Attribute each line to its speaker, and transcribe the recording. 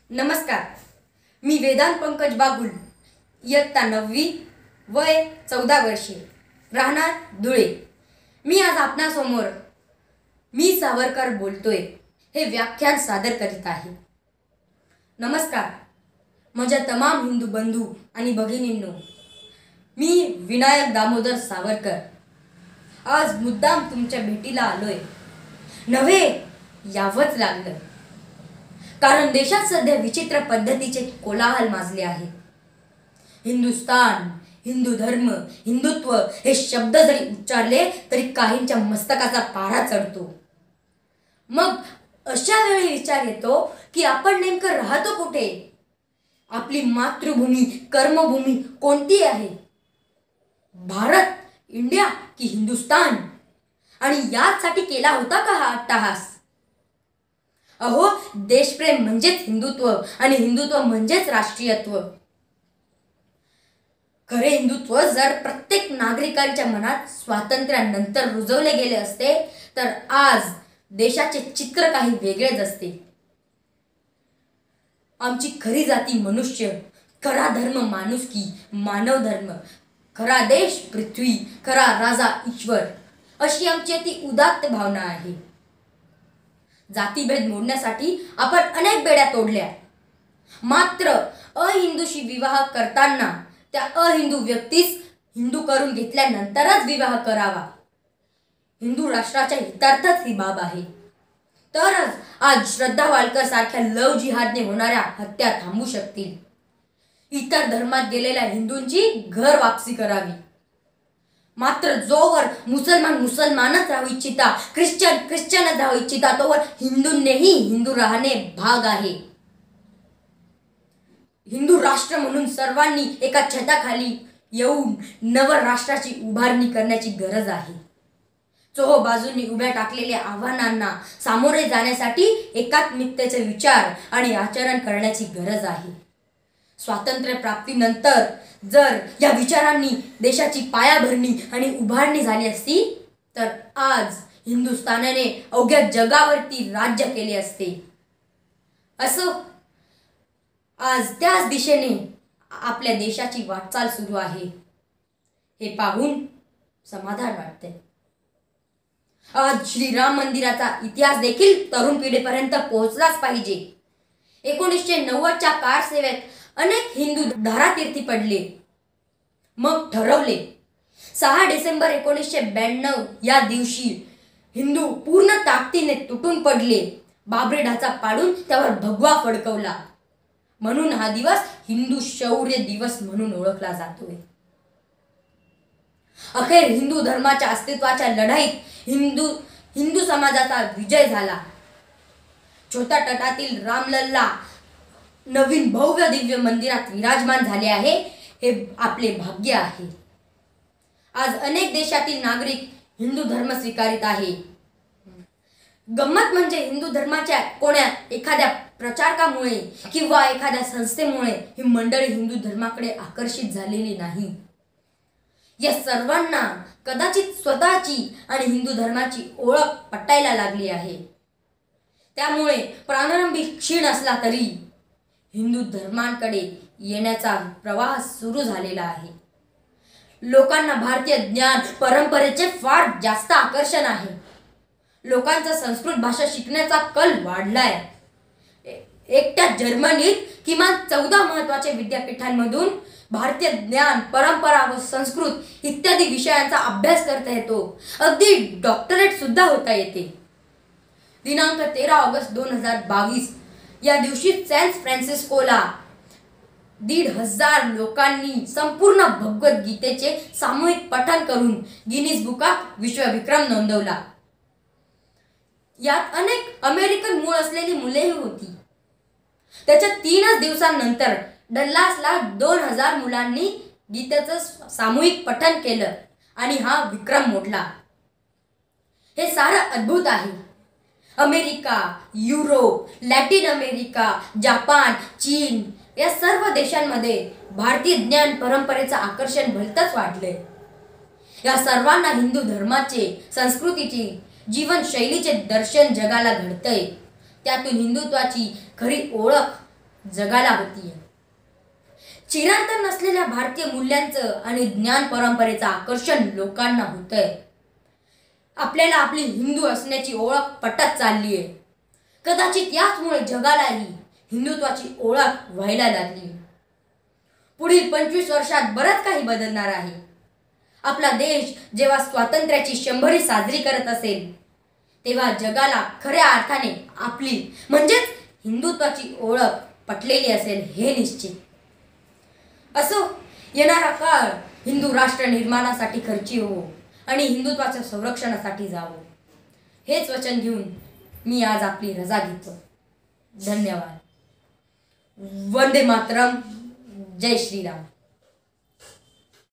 Speaker 1: नमस्कार. मी वेदांत पंकज बागुल, इयत्ता 9वी, वय 14 वर्षे, राहणार धुळे. मी आज आपणासमोर मी सावरकर बोलतोय हे व्याख्यान सादर करीत आहे. नमस्कार माझ्या तमाम हिंदू बंधू आणि भगिनींनो. मी विनायक दामोदर सावरकर आज मुद्दाम तुमच्या भेटीला आलोय. नव्हे यावंच लागलं, कारण देशात सध्या विचित्र पद्धतीचे कोलाहल माजले आहे. हिंदुस्तान, हिंदू धर्म, हिंदुत्व हे शब्द जरी उच्चारले तरी काहींच्या मस्तकाचा पारा चढतो. मग अशा वेळी विचार येतो की आपण नेमकं राहतो कुठे? आपली मातृभूमी, कर्मभूमी कोणती आहे? भारत, इंडिया की हिंदुस्तान? आणि यासाठी केला होता का हा अट्टहास? अहो, देशप्रेम म्हणजेच हिंदुत्व आणि हिंदुत्व म्हणजेच राष्ट्रीयत्व. खरे हिंदुत्व जर प्रत्येक नागरिकांच्या मनात स्वातंत्र्यानंतर रुजवले गेले असते तर आज देशाचे चित्र काही वेगळेच असते. आमची खरी जाती मनुष्य, खरा धर्म माणुसकी, मानव धर्म, खरा देश पृथ्वी, खरा राजा ईश्वर, अशी आमची अति उदात्त भावना आहे. जातीभेद मोडण्यासाठी आपण अनेक बेड्या तोडल्या, मात्र अहिंदूशी विवाह करताना त्या अहिंदू व्यक्तीस हिंदू करून घेतल्यानंतरच विवाह करावा. हिंदू राष्ट्राच्या हितार्थच ही बाब आहे. तरच आज श्रद्धा वालकर सारख्या लव जिहादने होणाऱ्या हत्या थांबू शकतील. इतर धर्मात गेलेल्या हिंदूंची घर वापसी करावी. मात्र जोवर मुसलमान मुसलमानच राहू इच्छिता, ख्रिश्चनच राहू इच्छिता, तोवर हिंदूंनीही हिंदू राहणे भाग आहे. हिंदू राष्ट्र म्हणून सर्वांनी एका छताखाली येऊन नवराष्ट्राची उभारणी करण्याची गरज आहे. चोहो बाजूंनी उभ्या टाकलेल्या आव्हानांना सामोरे जाण्यासाठी एकात्मिकतेचे विचार आणि आचरण करण्याची गरज आहे. स्वातंत्र्य प्राप्तीनंतर जर या विचारांनी देशाची पायाभरणी आणि उभारणी झाली असती तर आज हिंदुस्थानाने अवघ्या जगावरती राज्य केले असते. असो, आज त्याच दिशेने आपल्या देशाची वाटचाल सुरू आहे. हे पाहून समाधान वाटते. आज श्रीराम मंदिराचा इतिहास देखील तरुण पिढीपर्यंत पोहोचलाच पाहिजे. 1990च्या कारसेवेत अनेक हिंदू धारातीर्थी पडले. मग ठरवले 6 डिसेंबर 1992 या दिवशी हिंदू पूर्ण ताकदीने तुटून पडले. बाबरी ढाचा पाडून त्यावर भगवा फडकवला. म्हणून हा दिवस हिंदू शौर्य दिवस म्हणून ओळखला जातोय. अखेर हिंदू धर्माच्या अस्तित्वाच्या लढाईत हिंदू समाजाचा विजय झाला. छोट्या तटातील रामलल्ला नवीन भव्य दिव्य मंदिरात विराजमान झाले आहे. हे आपले भाग्य आहे. आज अनेक देशातील नागरिक हिंदू धर्म स्वीकारित आहे. गंमत म्हणजे हिंदू धर्माच्या एखाद्या प्रचारकामुळे किंवा एखाद्या संस्थेमुळे ही मंडळी हिंदू धर्माकडे आकर्षित झालेली नाही. या सर्वांना कदाचित स्वतःची आणि हिंदू धर्माची ओळख पटायला लागली आहे. त्यामुळे प्रारंभी क्षीण असला तरी हिंदू धर्मांकडे येण्याचा प्रवाह सुरू झालेला आहे. लोकांना भारतीय ज्ञान परंपरेचे फार जास्त आकर्षण आहे. लोकांचा संस्कृत भाषा शिकण्याचा कल वाढलाय. एकट्या जर्मनीत किमान 14 महत्त्वाचे विद्यापीठांमधून भारतीय ज्ञान, परंपरा व संस्कृत इत्यादी विषयांचा अभ्यास करता येतो. अगदी डॉक्टरेट सुद्धा होता येते. दिनांक 13 ऑगस्ट 2022 या दिवशी सॅन फ्रान्सिस्कोला 1,500 लोकांनी संपूर्ण भगवद्गीतेचे सामूहिक पठण करून गिनीज बुकात विश्वविक्रम नोंदवला. यात अनेक अमेरिकन मूळ असलेली मुलेही होती. त्याच्या 3च दिवसांनंतर डल्लासला 2,000 मुलांनी गीतेचं सामूहिक पठण केलं आणि हा विक्रम मोडला. हे सारं अद्भुत आहे. America, Europe, Latin America, Japan, चीन या सर्व देशांमध्ये भारतीय ज्ञान परंपरेचं आकर्षण भलतंच वाढलंय. या सर्वांना हिंदू धर्माचे, संस्कृतीचे, जीवनशैलीचे दर्शन जगाला घडतंय. त्यातून हिंदुत्वाची खरी ओळख जगाला होतीये. चिरंतन नसलेल्या भारतीय मूल्यांचं आणि ज्ञान परंपरेचं आकर्षण लोकांना होतंय. आपल्याला आपली हिंदू असण्याची ओळख पटत चाललीये. कदाचित याचमुळे जगालाही हिंदुत्वाची ओळख व्हायला लागली. पुढील 25 वर्षात बरंच काही बदलणार आहे. आपला देश जेव्हा स्वातंत्र्याची 100वी साजरी करत असेल तेव्हा जगाला खऱ्या अर्थाने आपली म्हणजेच हिंदुत्वाची ओळख पटलेली असेल हे निश्चित. असो, येणारा काळ हिंदू राष्ट्र निर्माणासाठी खर्ची हो आणि हिंदुत्वाच्या संरक्षणासाठी जावो हेच वचन घेऊन मी आज आपली रजा घेतो. धन्यवाद. वंदे मातरम. जय श्रीराम.